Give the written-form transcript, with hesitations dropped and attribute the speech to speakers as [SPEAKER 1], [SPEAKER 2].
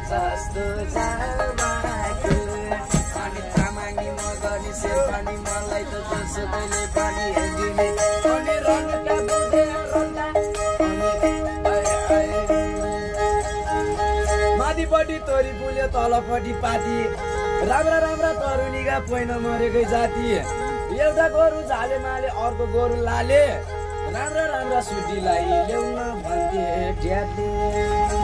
[SPEAKER 1] जस्तो जामाको अनि तामाङी मगनी शेर्पानी मलाई त जसोले पनि हेर्दिने अनि रनका बुढे रन्दा माथिपट्टि तोरी पुल्यो तलपट्टि पाती राम्रा राम्रा तरुनीका पहिना मरेकै जाति एउटा गोरु झाले माले अर्को गोरु लाले राम्रा राम्रा सुटीलाई ल्याउन भन्थे ड्याडले